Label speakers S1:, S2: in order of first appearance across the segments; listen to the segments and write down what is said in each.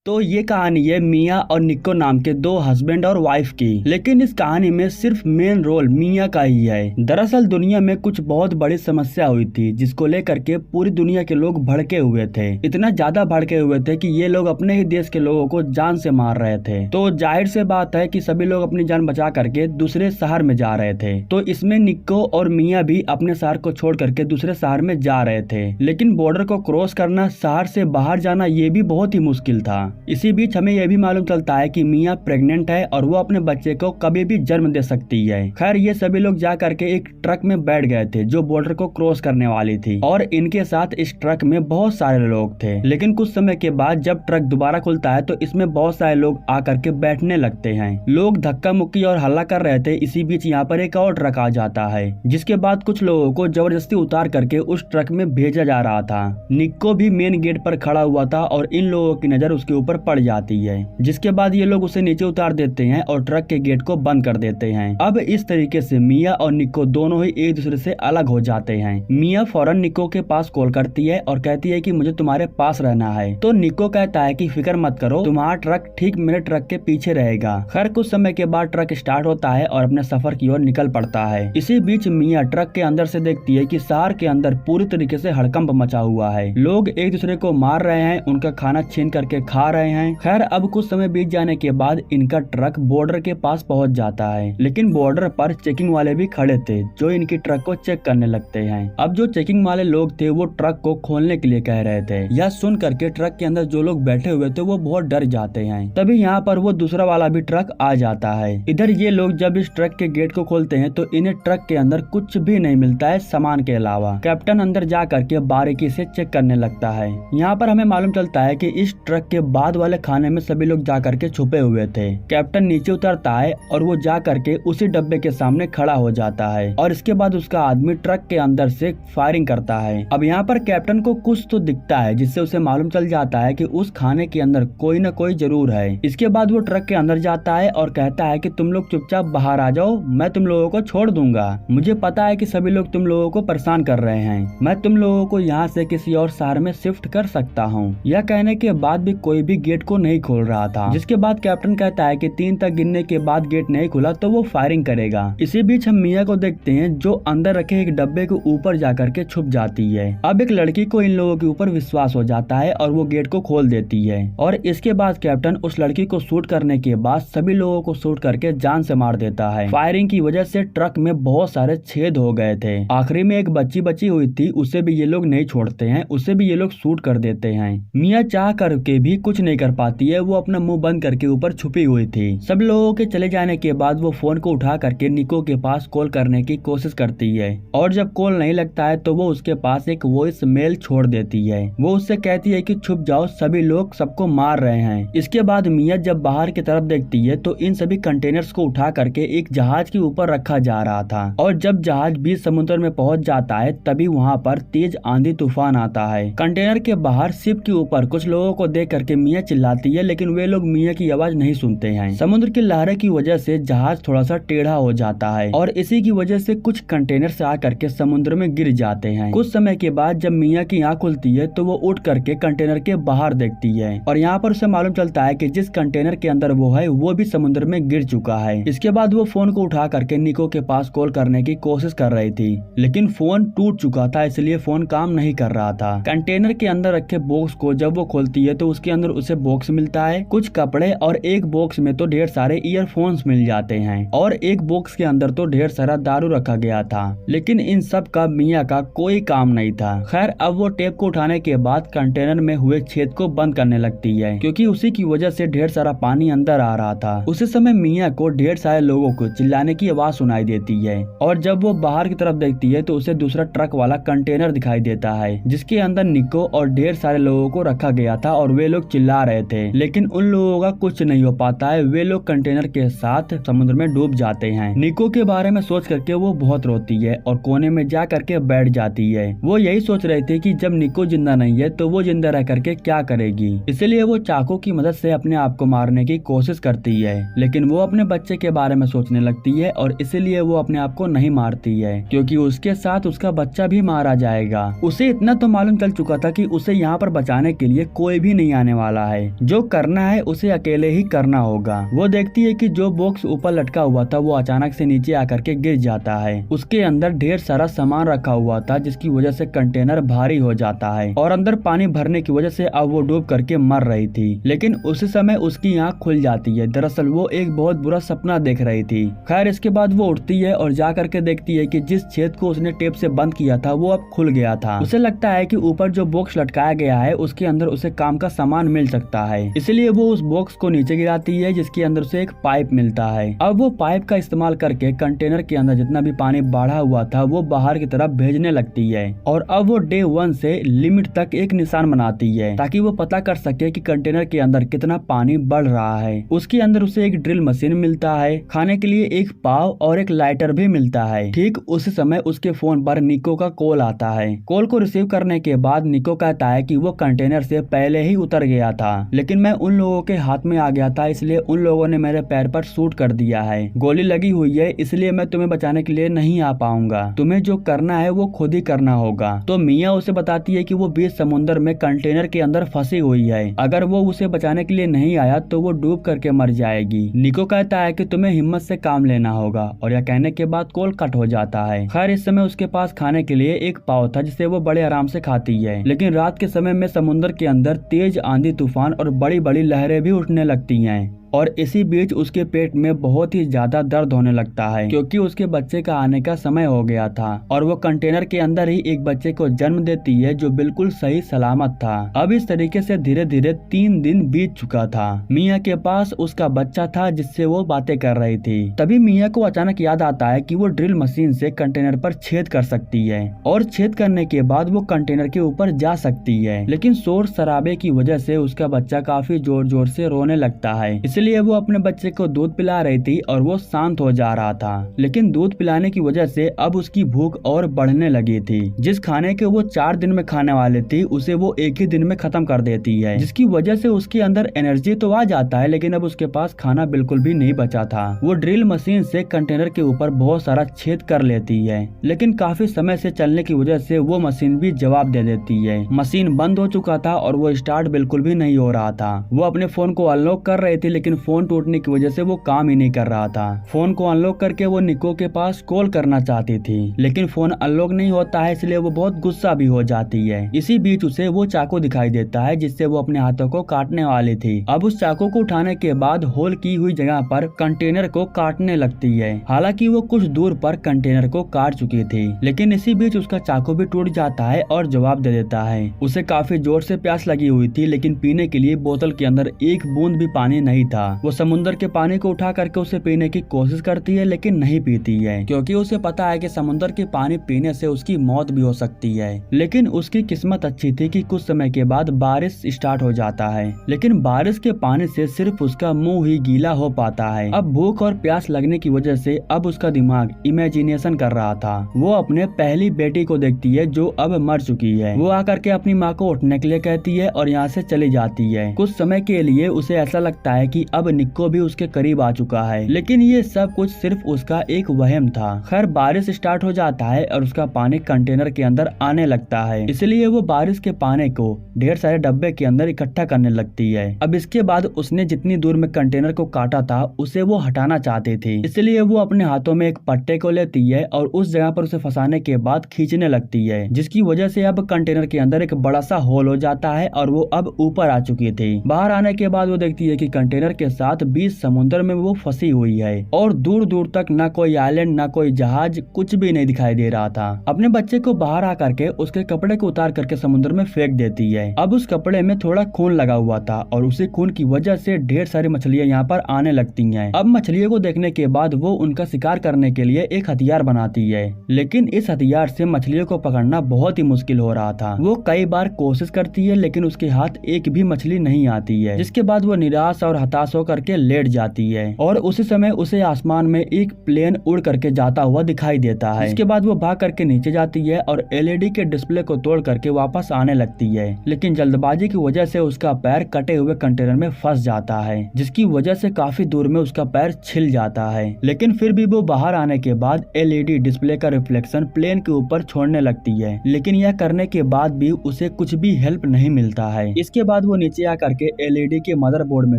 S1: तो ये कहानी है मिया और निक्को नाम के दो हस्बैंड और वाइफ की। लेकिन इस कहानी में सिर्फ मेन रोल मिया का ही है। दरअसल दुनिया में कुछ बहुत बड़ी समस्या हुई थी जिसको लेकर के पूरी दुनिया के लोग भड़के हुए थे। इतना ज्यादा भड़के हुए थे कि ये लोग अपने ही देश के लोगों को जान से मार रहे थे। तो जाहिर से बात है कि सभी लोग अपनी जान बचा करके दूसरे शहर में जा रहे थे। तो इसमें निक्को और मिया भी अपने शहर को छोड़ करके दूसरे शहर में जा रहे थे। लेकिन बॉर्डर को क्रॉस करना, शहर से बाहर जाना, ये भी बहुत ही मुश्किल था। इसी बीच हमें यह भी मालूम चलता है कि मिया प्रेग्नेंट है और वो अपने बच्चे को कभी भी जन्म दे सकती है। खैर ये सभी लोग जा करके एक ट्रक में बैठ गए थे जो बॉर्डर को क्रॉस करने वाली थी और इनके साथ इस ट्रक में बहुत सारे लोग थे। लेकिन कुछ समय के बाद जब ट्रक दोबारा खुलता है तो इसमें बहुत सारे लोग आकर के बैठने लगते हैं। लोग धक्का मुक्की और हल्ला कर रहे थे। इसी बीच यहाँ पर एक और ट्रक आ जाता है जिसके बाद कुछ लोगों को जबरदस्ती उतार करके उस ट्रक में भेजा जा रहा था। निक्को भी मेन गेट पर खड़ा हुआ था और इन लोगों की नजर उसके ऊपर पड़ जाती है, जिसके बाद ये लोग उसे नीचे उतार देते हैं और ट्रक के गेट को बंद कर देते हैं। अब इस तरीके से मिया और निक्को दोनों ही एक दूसरे से अलग हो जाते हैं। मिया फौरन निक्को के पास कॉल करती है और कहती है कि मुझे तुम्हारे पास रहना है। तो निक्को कहता है कि फिक्र मत करो, तुम्हारा ट्रक ठीक मेरे ट्रक के पीछे रहेगा। खैर कुछ समय के बाद ट्रक स्टार्ट होता है और अपने सफर की ओर निकल पड़ता है। इसी बीच मिया ट्रक के अंदर से देखती है कि शहर के अंदर पूरी तरीके से हड़कंप मचा हुआ है। लोग एक दूसरे को मार रहे हैं, उनका खाना छीन करके खा रहे हैं। खैर अब कुछ समय बीत जाने के बाद इनका ट्रक बॉर्डर के पास पहुंच जाता है। लेकिन बॉर्डर पर चेकिंग वाले भी खड़े थे जो इनकी ट्रक को चेक करने लगते हैं। अब जो चेकिंग वाले लोग थे वो ट्रक को खोलने के लिए कह रहे थे। यह सुन करके ट्रक के अंदर जो लोग बैठे हुए थे वो बहुत डर जाते हैं। तभी यहाँ पर वो दूसरा वाला भी ट्रक आ जाता है। इधर ये लोग जब इस ट्रक के गेट को खोलते हैं तो इन्हें ट्रक के अंदर कुछ भी नहीं मिलता है सामान के अलावा। कैप्टन अंदर जा करके बारीकी से चेक करने लगता है। यहाँ पर हमें मालूम चलता है कि इस ट्रक के बाद वाले खाने में सभी लोग जा करके छुपे हुए थे। कैप्टन नीचे उतरता है और वो जा करके उसी डब्बे के सामने खड़ा हो जाता है और इसके बाद उसका आदमी ट्रक के अंदर से फायरिंग करता है। अब यहाँ पर कैप्टन को कुछ तो दिखता है जिससे उसे मालूम चल जाता है कि उस खाने के अंदर कोई न कोई जरूर है। इसके बाद वो ट्रक के अंदर जाता है और कहता है कि तुम लोग चुपचाप बाहर आ जाओ, मैं तुम लोगों को छोड़ दूंगा। मुझे पता है कि सभी लोग तुम लोगों को परेशान कर रहे हैं, मैं तुम लोगों को यहाँ से किसी और शहर में शिफ्ट कर सकता हूँ। यह कहने के बाद भी कोई भी गेट को नहीं खोल रहा था। जिसके बाद कैप्टन कहता है कि 3 तक गिनने के बाद गेट नहीं खुला तो वो फायरिंग करेगा। इसी बीच हम मिया को देखते हैं जो अंदर रखे एक डब्बे के ऊपर जाकर के छुप जाती है। अब एक लड़की को इन लोगों के ऊपर विश्वास हो जाता है और वो गेट को खोल देती है और इसके बाद कैप्टन उस लड़की को शूट करने के बाद सभी लोगों को शूट करके जान से मार देता है। फायरिंग की वजह से ट्रक में बहुत सारे छेद हो गए थे। आखिरी में एक बच्ची बची हुई थी, उसे भी ये लोग नहीं छोड़ते हैं, उसे भी ये लोग शूट कर देते हैं। मिया चाह करके भी कुछ नहीं कर पाती है, वो अपना मुंह बंद करके ऊपर छुपी हुई थी। सब लोगों के चले जाने के बाद वो फोन को उठा करके निको के पास कॉल करने की कोशिश करती है और जब कॉल नहीं लगता है तो वो उसके पास एक वॉइस मेल छोड़ देती है। वो उससे कहती है कि छुप जाओ, सभी लोग सबको मार रहे हैं। इसके बाद मिया जब बाहर की तरफ देखती है तो इन सभी कंटेनर्स को उठा करके एक जहाज के ऊपर रखा जा रहा था और जब जहाज बीच समुद्र में पहुंच जाता है तभी वहाँ पर तेज आंधी तूफान आता है। कंटेनर के बाहर शिप के ऊपर कुछ लोगों को देख करके मिया चिल्लाती है लेकिन वे लोग मिया की आवाज नहीं सुनते हैं। समुद्र की लहरें की वजह से जहाज थोड़ा सा टेढ़ा हो जाता है और इसी की वजह से कुछ कंटेनर से आकर के समुद्र में गिर जाते हैं। कुछ समय के बाद जब मिया की आँख खुलती है तो वो उठ करके कंटेनर के बाहर देखती है और यहाँ पर उसे मालूम चलता है कि जिस कंटेनर के अंदर वो है वो भी समुद्र में गिर चुका है। इसके बाद वो फोन को उठा करके निको के पास कॉल करने की कोशिश कर रही थी लेकिन फोन टूट चुका था, इसलिए फोन काम नहीं कर रहा था। कंटेनर के अंदर रखे बॉक्स को जब वो खोलती है तो उसके अंदर उसे बॉक्स मिलता है, कुछ कपड़े और एक बॉक्स में तो ढेर सारे ईयरफोन्स मिल जाते हैं और एक बॉक्स के अंदर तो ढेर सारा दारू रखा गया था। लेकिन इन सब का मिया का कोई काम नहीं था। खैर अब वो टेप को उठाने के बाद कंटेनर में हुए छेद को बंद करने लगती है क्योंकि उसी की वजह से ढेर सारा पानी अंदर आ रहा था। उसी समय मिया को ढेर सारे लोगों को चिल्लाने की आवाज सुनाई देती है और जब वो बाहर की तरफ देखती है तो उसे दूसरा ट्रक वाला कंटेनर दिखाई देता है जिसके अंदर निको और ढेर सारे लोगों को रखा गया था और वे लोग चिल्ला रहे थे लेकिन उन लोगों का कुछ नहीं हो पाता है। वे लोग कंटेनर के साथ समुद्र में डूब जाते हैं। निको के बारे में सोच करके वो बहुत रोती है और कोने में जा करके बैठ जाती है। वो यही सोच रही थी कि जब निको जिंदा नहीं है तो वो जिंदा रह करके क्या करेगी, इसलिए वो चाकू की मदद से अपने आप को मारने की कोशिश करती है लेकिन वो अपने बच्चे के बारे में सोचने लगती है और इसीलिए वो अपने आप को नहीं मारती है क्योंकि उसके साथ उसका बच्चा भी मारा जाएगा। उसे इतना तो मालूम चल चुका था कि उसे यहाँ पर बचाने के लिए कोई भी नहीं आने वाला वाला है। जो करना है उसे अकेले ही करना होगा। वो देखती है कि जो बॉक्स ऊपर लटका हुआ था वो अचानक से नीचे आकर के गिर जाता है। उसके अंदर ढेर सारा सामान रखा हुआ था, जिसकी वजह से कंटेनर भारी हो जाता है और अंदर पानी भरने की वजह से अब वो डूब करके मर रही थी। लेकिन उसी समय उसकी आंख खुल जाती है। दरअसल वो एक बहुत बुरा सपना देख रही थी। खैर इसके बाद वो उठती है और जा करके देखती है कि जिस छेद को उसने टेप से बंद किया था वो अब खुल गया था। उसे लगता है कि ऊपर जो बॉक्स लटकाया गया है उसके अंदर उसे काम का सामान मिल सकता है, इसलिए वो उस बॉक्स को नीचे गिराती है, जिसके अंदर उसे एक पाइप मिलता है। अब वो पाइप का इस्तेमाल करके कंटेनर के अंदर जितना भी पानी बढ़ा हुआ था वो बाहर की तरफ भेजने लगती है और अब वो डे 1 से लिमिट तक एक निशान बनाती है ताकि वो पता कर सके कि कंटेनर के अंदर कितना पानी बढ़ रहा है। उसके अंदर उसे एक ड्रिल मशीन मिलता है, खाने के लिए एक पाव और एक लाइटर भी मिलता है। ठीक उसी समय उसके फोन पर निको का कॉल आता है। कॉल को रिसीव करने के बाद निको कहता है कि वो कंटेनर से पहले ही उतर गया था, लेकिन मैं उन लोगों के हाथ में आ गया था, इसलिए उन लोगों ने मेरे पैर पर शूट कर दिया है। गोली लगी हुई है, इसलिए मैं तुम्हें बचाने के लिए नहीं आ पाऊंगा। तुम्हें जो करना है वो खुद ही करना होगा। तो मिया उसे बताती है कि वो बीच समुद्र में कंटेनर के अंदर फंसी हुई है। अगर वो उसे बचाने के लिए नहीं आया तो वो डूब करके मर जाएगी। निको कहता है कि तुम्हें हिम्मत से काम लेना होगा और यह कहने के बाद कॉल कट हो जाता है। खैर इस समय उसके पास खाने के लिए एक पाव था जिसे वो बड़े आराम से खाती है, लेकिन रात के समय में समुद्र के अंदर तेज आंधी तूफान और बड़ी बड़ी लहरें भी उठने लगती हैं और इसी बीच उसके पेट में बहुत ही ज्यादा दर्द होने लगता है क्योंकि उसके बच्चे का आने का समय हो गया था और वो कंटेनर के अंदर ही एक बच्चे को जन्म देती है जो बिल्कुल सही सलामत था। अब इस तरीके से धीरे धीरे 3 दिन बीत चुका था। मिया के पास उसका बच्चा था जिससे वो बातें कर रही थी। तभी मिया को अचानक याद आता है कि वो ड्रिल मशीन से कंटेनर पर छेद कर सकती है और छेद करने के बाद वो कंटेनर के ऊपर जा सकती है, लेकिन शोर शराबे की वजह से उसका बच्चा काफी जोर जोर से रोने लगता है। इसलिए वो अपने बच्चे को दूध पिला रही थी और वो शांत हो जा रहा था, लेकिन दूध पिलाने की वजह से अब उसकी भूख और बढ़ने लगी थी। जिस खाने के वो 4 दिन में खाने वाले थी उसे वो एक ही दिन में खत्म कर देती है, जिसकी वजह से उसके अंदर एनर्जी तो आ जाता है, लेकिन अब उसके पास खाना बिल्कुल भी नहीं बचा था। वो ड्रिल मशीन से कंटेनर के ऊपर बहुत सारा छेद कर लेती है, लेकिन काफी समय से चलने की वजह से वो मशीन भी जवाब दे देती है। मशीन बंद हो चुका था और वो स्टार्ट बिल्कुल भी नहीं हो रहा था। वो अपने फोन को अनलॉक कर रही थी, लेकिन फोन टूटने की वजह से वो काम ही नहीं कर रहा था। फोन को अनलॉक करके वो निको के पास कॉल करना चाहती थी, लेकिन फोन अनलॉक नहीं होता है, इसलिए वो बहुत गुस्सा भी हो जाती है। इसी बीच उसे वो चाकू दिखाई देता है जिससे वो अपने हाथों को काटने वाली थी। अब उस चाकू को उठाने के बाद होल की हुई जगह पर कंटेनर को काटने लगती है। हालांकि वो कुछ दूर पर कंटेनर को काट चुकी थी, लेकिन इसी बीच उसका चाकू भी टूट जाता है और जवाब दे देता है। उसे काफी जोर से प्यास लगी हुई थी, लेकिन पीने के लिए बोतल के अंदर एक बूंद भी पानी नहीं था। वो समुद्र के पानी को उठा करके उसे पीने की कोशिश करती है, लेकिन नहीं पीती है क्योंकि उसे पता है कि समुद्र के पानी पीने से उसकी मौत भी हो सकती है। लेकिन उसकी किस्मत अच्छी थी कि कुछ समय के बाद बारिश स्टार्ट हो जाता है, लेकिन बारिश के पानी से सिर्फ उसका मुंह ही गीला हो पाता है। अब भूख और प्यास लगने की वजह से अब उसका दिमाग इमेजिनेशन कर रहा था। वो अपने पहली बेटी को देखती है जो अब मर चुकी है। वो आकर के अपनी माँ को उठने के लिए कहती है और यहाँ से चली जाती है। कुछ समय के लिए उसे ऐसा लगता है कि अब निको भी उसके करीब आ चुका है, लेकिन ये सब कुछ सिर्फ उसका एक वहम था। खैर बारिश स्टार्ट हो जाता है और उसका पानी कंटेनर के अंदर आने लगता है, इसलिए वो बारिश के पानी को ढेर सारे डब्बे के अंदर इकट्ठा करने लगती है। अब इसके बाद उसने जितनी दूर में कंटेनर को काटा था उसे वो हटाना चाहती थी, इसलिए वो अपने हाथों में एक पट्टे को लेती है और उस जगह पर उसे फंसाने के बाद खींचने लगती है, जिसकी वजह से अब कंटेनर के अंदर एक बड़ा सा होल हो जाता है और वो अब ऊपर आ चुकी थी। बाहर आने के बाद वो देखती है कि कंटेनर के साथ बीच समुद्र में वो फंसी हुई है और दूर दूर तक ना कोई आइलैंड ना कोई जहाज कुछ भी नहीं दिखाई दे रहा था। अपने बच्चे को बाहर आकर के उसके कपड़े को उतार करके समुद्र में फेंक देती है। अब उस कपड़े में थोड़ा खून लगा हुआ था और उसी खून की वजह से ढेर सारी मछलियां यहाँ पर आने लगती हैं। अब मछलियों को देखने के बाद वो उनका शिकार करने के लिए एक हथियार बनाती है, लेकिन इस हथियार से मछलियों को पकड़ना बहुत ही मुश्किल हो रहा था। वो कई बार कोशिश करती है, लेकिन उसके हाथ एक भी मछली नहीं आती है, जिसके बाद वो निराश और हताश बेहोश होकर के लेट जाती है और उसी समय उसे आसमान में एक प्लेन उड़ करके जाता हुआ दिखाई देता है। इसके बाद वो भाग करके नीचे जाती है और एलईडी के डिस्प्ले को तोड़ करके वापस आने लगती है, लेकिन जल्दबाजी की वजह से उसका पैर कटे हुए कंटेनर में फंस जाता है, जिसकी वजह से काफी दूर में उसका पैर छिल जाता है। लेकिन फिर भी वो बाहर आने के बाद एलईडी डिस्प्ले का रिफ्लेक्शन प्लेन के ऊपर छोड़ने लगती है, लेकिन यह करने के बाद भी उसे कुछ भी हेल्प नहीं मिलता है। इसके बाद वो नीचे आकर के एलईडी के मदरबोर्ड में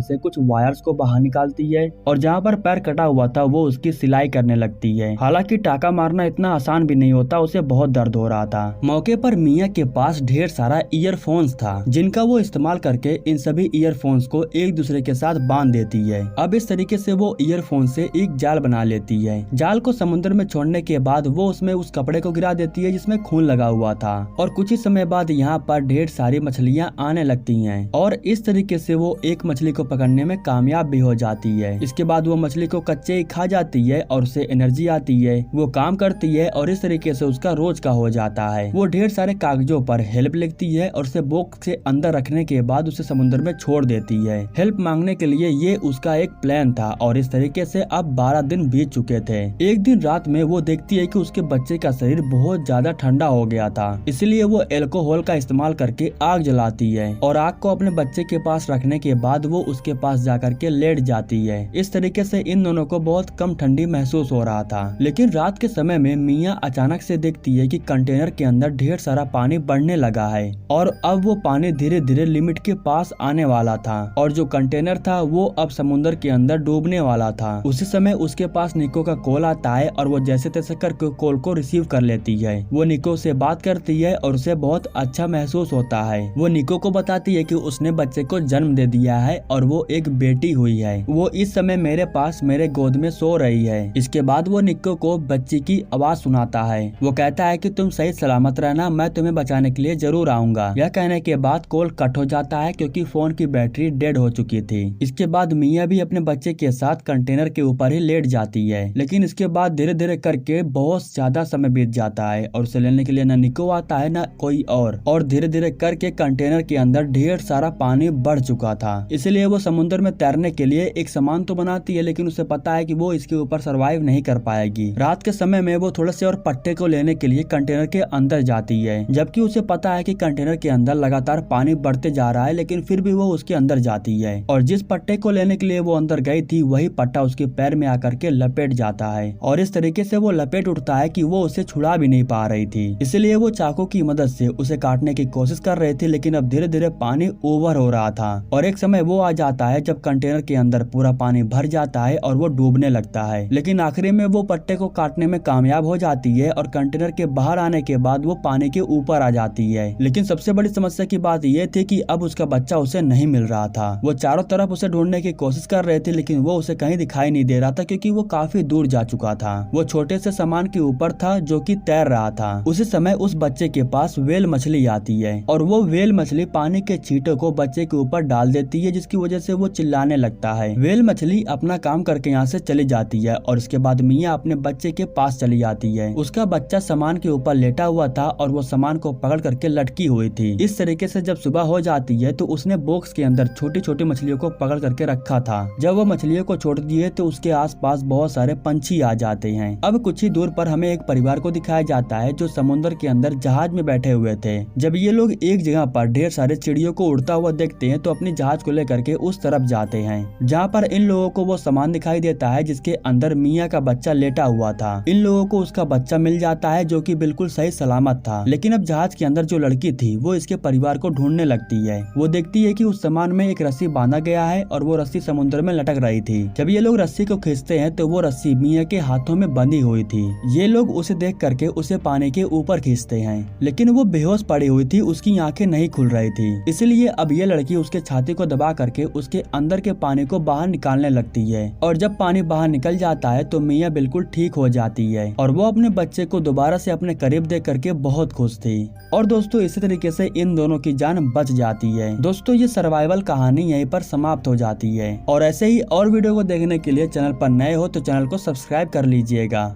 S1: से कुछ वायर्स को बाहर निकालती है और जहाँ पर पैर कटा हुआ था वो उसकी सिलाई करने लगती है। हालांकि टाका मारना इतना आसान भी नहीं होता, उसे बहुत दर्द हो रहा था। मौके पर मिया के पास ढेर सारा ईयरफोन्स था, जिनका वो इस्तेमाल करके इन सभी ईयरफोन्स को एक दूसरे के साथ बांध देती है। अब इस तरीके से वो ईयरफोन से एक जाल बना लेती है। जाल को समुद्र में छोड़ने के बाद वो उसमें उस कपड़े को गिरा देती है जिसमें खून लगा हुआ था और कुछ ही समय बाद यहाँ पर ढेर सारी मछलियाँ आने लगती हैं और इस तरीके से वो एक मछली को पकड़ने में कामयाब भी हो जाती है। इसके बाद वो मछली को कच्चे ही खा जाती है और उसे एनर्जी आती है, वो काम करती है और इस तरीके से उसका रोज का हो जाता है। वो ढेर सारे कागजों पर हेल्प लिखती है और उसे बॉक्स के अंदर रखने के बाद उसे समुद्र में छोड़ देती है। हेल्प मांगने के लिए ये उसका एक प्लान था और इस तरीके से अब 12 दिन बीत चुके थे। एक दिन रात में वो देखती है कि उसके बच्चे का शरीर बहुत ज्यादा ठंडा हो गया था, इसलिए वो अल्कोहल का इस्तेमाल करके आग जलाती है और आग को अपने बच्चे के पास रखने के बाद वो उसके पास जाकर के लेट जाती है। इस तरीके से इन दोनों को बहुत कम ठंडी महसूस हो रहा था। लेकिन रात के समय में मिया अचानक से देखती है कि कंटेनर के अंदर ढेर सारा पानी बढ़ने लगा है और अब वो पानी धीरे धीरे लिमिट के पास आने वाला था और जो कंटेनर था वो अब समुद्र के अंदर डूबने वाला था। उसी समय उसके पास निको का कॉल आता है और वो जैसे तैसे करके कॉल को रिसीव कर लेती है। वो निको से बात करती है और उसे बहुत अच्छा महसूस होता है। वो निको को बताती है कि उसने बच्चे को जन्म दे दिया है और वो एक बेटी हुई है। वो इस समय मेरे पास मेरे गोद में सो रही है। इसके बाद वो निको को बच्ची की आवाज सुनाता है। वो कहता है कि तुम सही सलामत रहना, मैं तुम्हें बचाने के लिए जरूर आऊंगा। यह कहने के बाद कॉल कट हो जाता है क्योंकि फोन की बैटरी डेड हो चुकी थी। इसके बाद मिया भी अपने बच्चे के साथ कंटेनर के ऊपर ही लेट जाती है, लेकिन इसके बाद धीरे धीरे करके बहुत ज्यादा समय बीत जाता है और उसे लेने के लिए न निको आता है न कोई और धीरे धीरे करके कंटेनर के अंदर ढेर सारा पानी बढ़ चुका था। इसलिए वो समुद्र में तैरने के लिए एक सामान तो बनाती है, लेकिन उसे पता है कि वो इसके ऊपर सरवाइव नहीं कर पाएगी। रात के समय में वो थोड़े से और पट्टे को लेने के लिए कंटेनर के अंदर जाती है, जबकि उसे पता है कि कंटेनर के अंदर लगातार पानी बढ़ते जा रहा है, लेकिन फिर भी वो उसके अंदर जाती है और जिस पट्टे को लेने के लिए वो अंदर गई थी वही पट्टा उसके पैर में आकर के लपेट जाता है और इस तरीके से वो लपेट उठता है कि वो उसे छुड़ा भी नहीं पा रही थी। इसलिए वो चाकू की मदद से उसे काटने की कोशिश कर रहे थे, लेकिन अब धीरे धीरे पानी ओवर हो रहा था और एक समय वो आ जाता है जब कंटेनर के अंदर पूरा पानी भर जाता है और वो डूबने लगता है। लेकिन आखिरी में वो पट्टे को काटने में कामयाब हो जाती है और कंटेनर के बाहर आने के बाद वो पानी के ऊपर आ जाती है। लेकिन सबसे बड़ी समस्या की बात ये थी कि अब उसका बच्चा उसे नहीं मिल रहा था। वो चारों तरफ उसे ढूंढने की कोशिश कर रहे थे, लेकिन वो उसे कहीं दिखाई नहीं दे रहा था क्योंकि वो काफी दूर जा चुका था। वो छोटे से सामान के ऊपर था जो कि तैर रहा था। उसी समय उस बच्चे के पास व्हेल मछली आती है और वो व्हेल मछली पानी के छींटों को बच्चे के ऊपर डाल देती है, जिसकी वजह से वो चिल्लाने लगता है। व्हेल मछली अपना काम करके यहाँ से चली जाती है और इसके बाद मिया अपने बच्चे के पास चली जाती है। उसका बच्चा सामान के ऊपर लेटा हुआ था और वो सामान को पकड़ करके लटकी हुई थी। इस तरीके से जब सुबह हो जाती है तो उसने बॉक्स के अंदर छोटी छोटी मछलियों को पकड़ करके रखा था। जब वो मछलियों को छोड़ दिए तो उसके आसपास बहुत सारे पंछी आ जाते हैं। अब कुछ ही दूर पर हमें एक परिवार को दिखाया जाता है जो समुद्र के अंदर जहाज में बैठे हुए थे। जब ये लोग एक जगह पर ढेर सारे चिड़ियों को उड़ता हुआ देखते हैं तो अपनी जहाज को लेकर के उस तरफ जाते हैं जहाँ पर इन लोगों को वो सामान दिखाई देता है जिसके अंदर मिया का बच्चा लेटा हुआ था। इन लोगों को उसका बच्चा मिल जाता है जो कि बिल्कुल सही सलामत था। लेकिन अब जहाज के अंदर जो लड़की थी वो इसके परिवार को ढूंढने लगती है। वो देखती है कि उस सामान में एक रस्सी बांधा गया है और वो रस्सी समुद्र में लटक रही थी। जब ये लोग रस्सी को खींचते हैं तो वो रस्सी मिया के हाथों में बंधी हुई थी। ये लोग उसे देख करके उसे पानी के ऊपर खींचते हैं, लेकिन वो बेहोश पड़ी हुई थी, उसकी आंखें नहीं खुल रही थी। इसलिए अब ये लड़की उसके छाती को दबा करके उसके अंदर के पानी को बाहर निकालने लगती है और जब पानी बाहर निकल जाता है तो मिया बिल्कुल ठीक हो जाती है और वो अपने बच्चे को दोबारा से अपने करीब देख करके बहुत खुश थी। और दोस्तों इसी तरीके से इन दोनों की जान बच जाती है। दोस्तों ये सर्वाइवल कहानी यहीं पर समाप्त हो जाती है और ऐसे ही और वीडियो को देखने के लिए चैनल पर नए हो तो चैनल को सब्सक्राइब कर लीजिएगा।